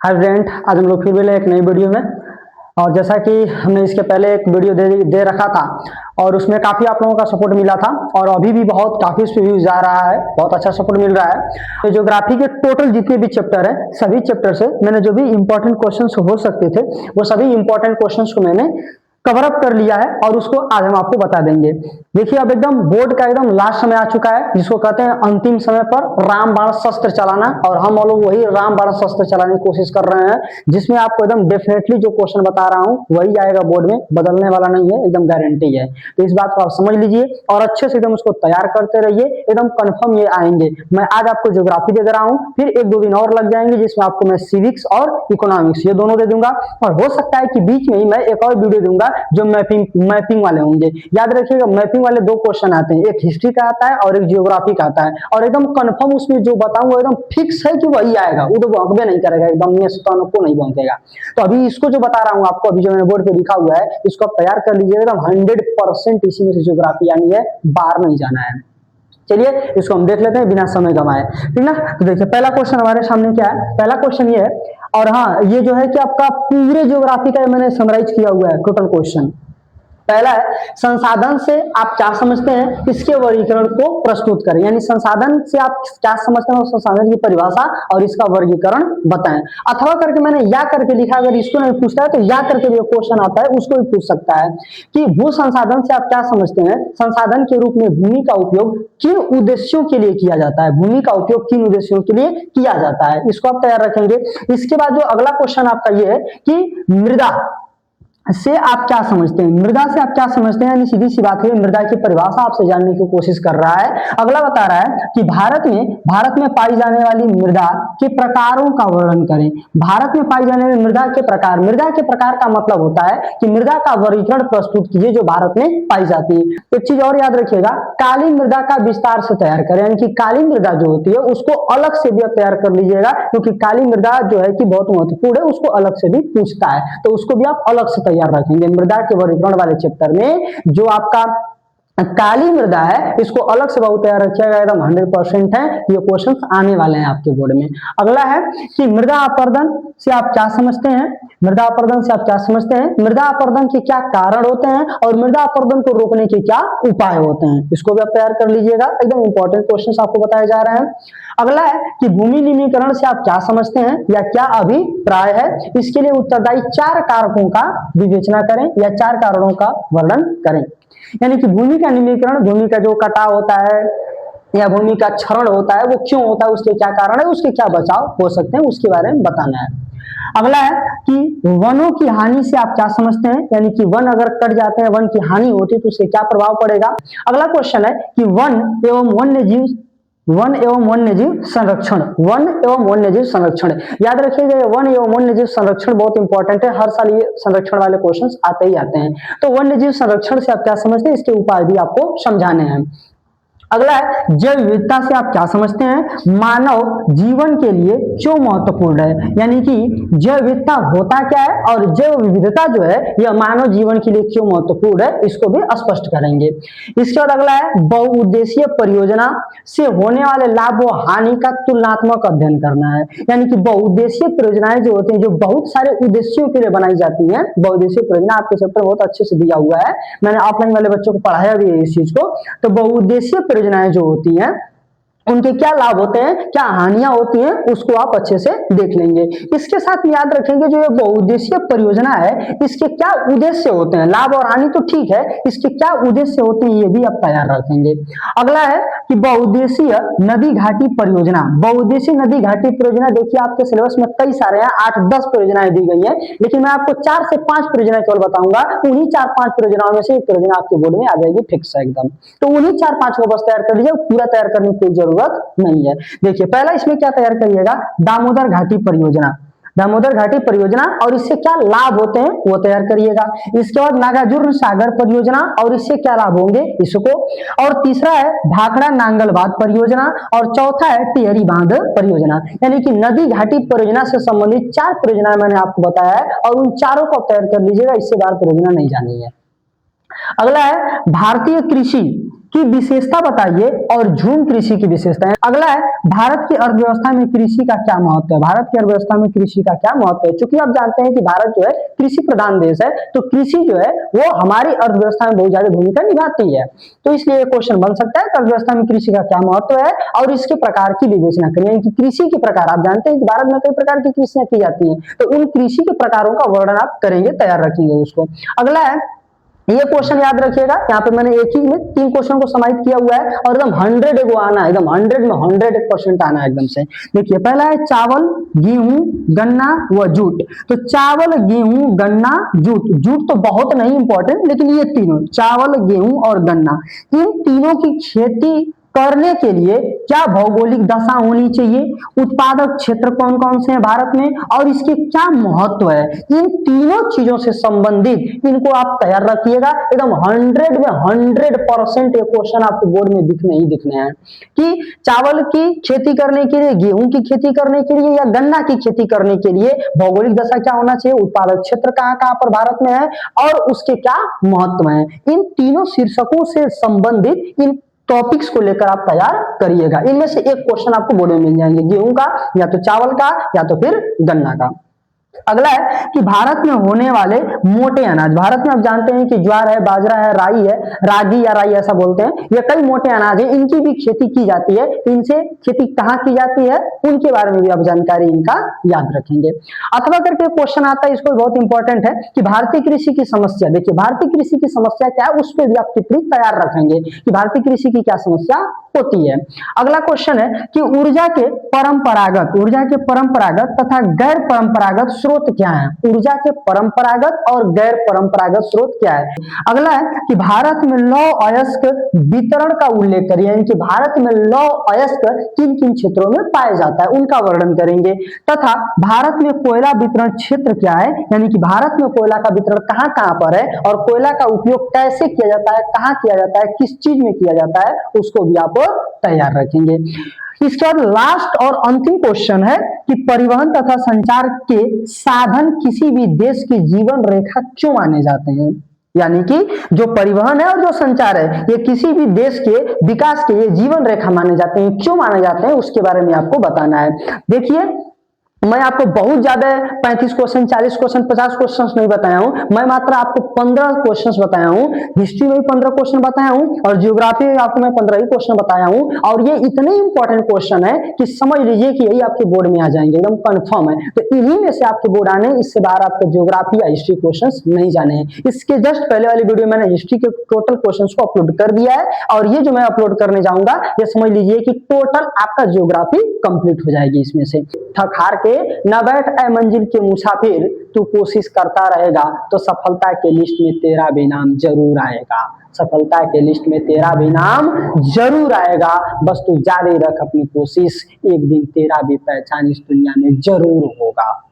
Hi friend, आज हम लोग फिर मिले एक नई वीडियो में। और जैसा कि हमने इसके पहले एक वीडियो दे रखा था और उसमें काफ़ी आप लोगों का सपोर्ट मिला था और अभी भी बहुत काफ़ी उस पर व्यूज आ रहा है, बहुत अच्छा सपोर्ट मिल रहा है। तो ज्योग्राफी के टोटल जितने भी चैप्टर है सभी चैप्टर से मैंने जो भी इंपॉर्टेंट क्वेश्चंस हो सकते थे वो सभी इंपॉर्टेंट क्वेश्चंस को मैंने कवर अप कर लिया है और उसको आज हम आपको बता देंगे। देखिए, अब एकदम बोर्ड का एकदम लास्ट समय आ चुका है जिसको कहते हैं अंतिम समय पर रामबाण शस्त्र चलाना, और हम लोग वही रामबाण शस्त्र चलाने की कोशिश कर रहे हैं जिसमें आपको एकदम डेफिनेटली जो क्वेश्चन बता रहा हूं वही आएगा बोर्ड में, बदलने वाला नहीं है, एकदम गारंटी है। तो इस बात को आप समझ लीजिए और अच्छे से एकदम उसको तैयार करते रहिए, एकदम कंफर्म ये आएंगे। मैं आज आपको ज्योग्राफी दे रहा हूँ, फिर एक दो दिन और लग जाएंगे जिसमें आपको मैं सिविक्स और इकोनॉमिक्स ये दोनों दे दूंगा, और हो सकता है कि बीच में ही मैं एक और वीडियो दूंगा जो मैपिंग वाले होंगे। याद रखिएगा, मैपिंग वाले दो क्वेश्चन आते हैं, एक हिस्ट्री का आता है और एक जियोग्राफी का आता है, और एकदम कंफर्म उसमें जो बताऊंगा एकदम फिक्स है कि वही आएगा, वो तो बंकबे नहीं करेगा, एकदम को नहीं बंकेगा। तो अभी इसको जो बता रहा हूँ आपको, अभी जो मैंने बोर्ड पे लिखा हुआ है इसको आप तैयार कर लीजिएगा, एकदम 100% इसी में से जियोग्राफी आनी है, बाहर नहीं जाना है। चलिए इसको हम देख लेते हैं बिना समय गंवाए, ठीक ना। तो देखिए पहला क्वेश्चन हमारे सामने क्या है, पहला क्वेश्चन ये है, और हाँ ये जो है कि आपका पूरे ज्योग्राफी का मैंने समराइज किया हुआ है टोटल क्वेश्चन। पहला है, संसाधन से आप क्या समझते हैं इसके वर्गीकरण को प्रस्तुत करें। यानी संसाधन से आप क्या समझते हैं, संसाधन की परिभाषा और इसका वर्गीकरण बताएं। अथवा करके मैंने या करके लिखा, अगर इसको नहीं पूछता है तो या करके जो क्वेश्चन आता है उसको भी पूछ सकता है कि भू संसाधन से आप क्या समझते हैं, संसाधन के रूप में भूमि का उपयोग किन उद्देश्यों के लिए किया जाता है, भूमि का उपयोग किन उद्देश्यों के लिए किया जाता है, इसको आप तैयार रखेंगे। इसके बाद जो अगला क्वेश्चन आपका ये है कि मृदा से आप क्या समझते हैं, मृदा से आप क्या समझते हैं, यानी सीधी सी बात है मृदा की परिभाषा आपसे जानने की कोशिश कर रहा है। अगला बता रहा है कि भारत में पाई जाने वाली मृदा के प्रकारों का वर्णन करें। भारत में पाई जाने वाली मृदा के प्रकार का मतलब होता है कि मृदा का वर्गीकरण प्रस्तुत कीजिए जो भारत में पाई जाती है। एक चीज और याद रखिएगा, काली मृदा का विस्तार से तैयार करें, यानी कि काली मृदा जो होती है उसको अलग से भी तैयार कर लीजिएगा, क्योंकि काली मृदा जो है कि बहुत महत्वपूर्ण है, उसको अलग से भी पूछता है, तो उसको भी आप अलग से रखेंगे। मृदा के वर्गीकरण वाले चैप्टर में जो आपका काली मृदा है इसको अलग से बहुत तैयार रखिएगा, एकदम 100% है, ये क्वेश्चंस आने वाले हैं आपके बोर्ड में। अगला है कि मृदा अपरदन से आप क्या समझते हैं, मृदा अपरदन से आप क्या समझते हैं, मृदा अपरदन के क्या कारण होते हैं और मृदा अपरदन को रोकने के क्या उपाय होते हैं, इसको भी आप तैयार कर लीजिएगा, एकदम इंपॉर्टेंट क्वेश्चंस आपको बताए जा रहे हैं। अगला है कि भूमि निमीकरण से आप क्या समझते हैं या क्या अभिप्राय है, इसके लिए उत्तरदायी 4 कारकों का विवेचना करें या 4 कारणों का वर्णन करें। यानी कि भूमि का निमीकरण, भूमि का जो कटाव होता है या भूमि का क्षरण होता है वो क्यों होता है, उसके क्या कारण है, उसके क्या बचाव हो सकते हैं, उसके बारे में बताना है। अगला है कि वनों की हानि से आप क्या समझते हैं, यानी कि वन अगर कट जाते हैं, वन की हानि होती है तो उससे क्या प्रभाव पड़ेगा। अगला क्वेश्चन है कि वन एवं वन्यजीव संरक्षण, वन एवं वन्यजीव संरक्षण, याद रखिएगा वन एवं वन्यजीव संरक्षण बहुत इंपॉर्टेंट है, हर साल ये संरक्षण वाले क्वेश्चंस आते ही आते हैं। तो वन्यजीव संरक्षण से आप क्या समझते हैं, इसके उपाय भी आपको समझाने हैं। अगला है जैव विविधता से आप क्या समझते हैं, मानव जीवन के लिए क्यों महत्वपूर्ण है, यानी कि जैव विविधता होता क्या है और जैव विविधता जो है यह मानव जीवन के लिए क्यों महत्वपूर्ण है, इसको भी स्पष्ट करेंगे। इसके बाद अगला है बहुउद्देशीय परियोजना से होने वाले लाभ व हानि का तुलनात्मक अध्ययन करना है, यानी कि बहुउद्देशीय परियोजनाएं जो होती हैं जो बहुत सारे उद्देश्यों के लिए बनाई जाती हैं, बहुउद्देशीय परियोजना आपके चैप्टर बहुत अच्छे से दिया हुआ है, मैंने ऑफलाइन वाले बच्चों को पढ़ाया भी है इस चीज को। तो बहुउद्देशीय परियोजनाएं जो होती हैं उनके क्या लाभ होते हैं, क्या हानियां होती हैं, उसको आप अच्छे से देख लेंगे। इसके साथ याद रखेंगे जो ये बहुउद्देशीय परियोजना है इसके क्या उद्देश्य होते हैं, लाभ और हानि तो ठीक है, इसके क्या उद्देश्य होते हैं ये भी आप तैयार रखेंगे। अगला है कि बहुउद्देशीय नदी घाटी परियोजना, बहुउद्देशीय नदी घाटी परियोजना देखिए आपके सिलेबस में कई सारे हैं, 8-10 परियोजनाएं दी गई है, लेकिन मैं आपको 4 से 5 परियोजनाएं केवल बताऊंगा, उन्हीं 4-5 परियोजनाओं में से एक परियोजना आपके बोर्ड में आ जाएगी फिक्स है एकदम, तो उन्हीं 4-5 को बस तैयार कर लीजिए, पूरा तैयार करने की जरूरत नहीं है। देखिए पहला इसमें क्या तैयार करिएगा, दामोदर घाटी परियोजना, दामोदर घाटी परियोजना और इससे क्या लाभ होते हैं वो तैयार करिएगा। इसके बाद नागार्जुन सागर परियोजना और इससे क्या लाभ होंगे इसको, और तीसरा है भाखड़ा नांगलबाद परियोजना, और चौथा है टिहरी बांध परियोजना। यानी कि नदी घाटी परियोजना से संबंधित 4 परियोजनाएं मैंने आपको बताया है और उन चारों को तैयार कर लीजिएगा, इससे बाहर परियोजना नहीं जानी है। अगला है भारतीय कृषि की विशेषता बताइए और झूम कृषि की विशेषता है। अगला है भारत की अर्थव्यवस्था में कृषि का क्या महत्व है। भारत की अर्थव्यवस्था में कृषि का क्या महत्व है। क्योंकि आप जानते हैं कि भारत जो है कृषि प्रधान देश है, तो कृषि जो है वो हमारी अर्थव्यवस्था में बहुत ज्यादा भूमिका निभाती है। तो इसलिए क्वेश्चन बन सकता है कि अर्थव्यवस्था में कृषि का क्या महत्व है और इसके प्रकार की विवेचना करें। यानी कि कृषि के प्रकार, आप जानते हैं कि भारत में कई प्रकार की कृषियां की जाती हैं, तो उन कृषि के प्रकारों का वर्णन आप करेंगे, तैयार रखेंगे उसको। अगला है, ये क्वेश्चन याद रखिएगा, यहाँ पे मैंने एक ही में 3 क्वेश्चन को समाहित किया हुआ है और एकदम 100 को आना है, एकदम 100 में 100% आना है एकदम से। देखिए पहला है चावल, गेहूं, गन्ना व जूट। तो चावल, गेहूं, गन्ना, जूट। जूट तो बहुत नहीं इंपॉर्टेंट, लेकिन ये तीनों चावल, गेहूं और गन्ना, इन तीनों की खेती करने के लिए क्या भौगोलिक दशा होनी चाहिए, उत्पादक क्षेत्र कौन कौन से हैं भारत में और इसके क्या महत्व है, इन तीनों चीजों से संबंधित इनको आप तैयार रखिएगा। एकदम 100 में 100% ये क्वेश्चन आपको बोर्ड में दिखने ही दिखने हैं कि चावल की खेती करने के लिए, गेहूं की खेती करने के लिए या गन्ना की खेती करने के लिए भौगोलिक दशा क्या होना चाहिए, उत्पादक क्षेत्र कहाँ कहाँ पर भारत में है और उसके क्या महत्व है। इन तीनों शीर्षकों से संबंधित इन टॉपिक्स को लेकर आप तैयार करिएगा। इनमें से एक क्वेश्चन आपको बोर्ड में मिल जाएंगे, गेहूं का या तो चावल का या तो फिर गन्ना का। अगला है कि भारत में होने वाले मोटे अनाज। भारत में आप जानते हैं कि ज्वार है, बाजरा है, राई है, रागी या राई ऐसा बोलते हैं, ये कई मोटे अनाज है, इनकी भी खेती की जाती है। इनसे खेती कहाँ की जाती है, उनके बारे में भी आप जानकारी इनका याद रखेंगे। अथवा करके क्वेश्चन आता है, इसको बहुत इंपॉर्टेंट है कि भारतीय कृषि की समस्या। देखिए भारतीय कृषि की समस्या क्या है, उस पर भी आप टिप्पणी तैयार रखेंगे कि भारतीय कृषि की क्या समस्या होती है। अगला क्वेश्चन है कि ऊर्जा के परंपरागत तथा गैर परंपरागत स्रोत क्या है। ऊर्जा के परंपरागत और गैर परंपरागत स्रोत क्या है। अगला है कि भारत में लौह अयस्क वितरण का उल्लेख करिए, यानी कि भारत में लौह अयस्क किन किन क्षेत्रों में पाया जाता है उनका वर्णन करेंगे। तथा भारत में कोयला वितरण क्षेत्र क्या है, यानी कि भारत में कोयला का वितरण कहां कहां पर है और कोयला का उपयोग कैसे किया जाता है, कहां किया जाता है, किस चीज में किया जाता है, उसको भी आप तैयार रखेंगे। इसके बाद लास्ट और अंतिम क्वेश्चन है कि परिवहन तथा संचार के साधन किसी भी देश की जीवन रेखा क्यों माने जाते हैं। यानी कि जो परिवहन है और जो संचार है, ये किसी भी देश के विकास के लिए जीवन रेखा माने जाते हैं। क्यों माने जाते हैं उसके बारे में आपको बताना है। देखिए मैं आपको बहुत ज्यादा 35 क्वेश्चन, 40 क्वेश्चन, 50 क्वेश्चन नहीं बताया हूं, मैं मात्र आपको 15 क्वेश्चन बताया हूं। हिस्ट्री में भी 15 क्वेश्चन बताया हूं और ज्योग्राफी में आपको मैं 15 ही क्वेश्चन बताया हूं। और ये इतने इंपॉर्टेंट क्वेश्चन है कि समझ लीजिए कि यही आपके बोर्ड में आ जाएंगे, एकदम कंफर्म है। तो इन्हीं में से आपके बोर्ड आने, इससे बाहर आपके ज्योग्राफी या हिस्ट्री क्वेश्चन नहीं जाने हैं। इसके जस्ट पहले वाली वीडियो में मैंने हिस्ट्री के टोटल क्वेश्चन को अपलोड कर दिया है और ये जो मैं अपलोड करने जाऊंगा, ये समझ लीजिए कि टोटल आपका ज्योग्राफी कंप्लीट हो जाएगी इसमें से। थक हार के न बैठ ऐ मंजिल के मुसाफिर, तू कोशिश करता रहेगा तो सफलता के लिस्ट में तेरा भी नाम जरूर आएगा। सफलता के लिस्ट में तेरा भी नाम जरूर आएगा, बस तू जारी रख अपनी कोशिश, एक दिन तेरा भी पहचान इस दुनिया में जरूर होगा।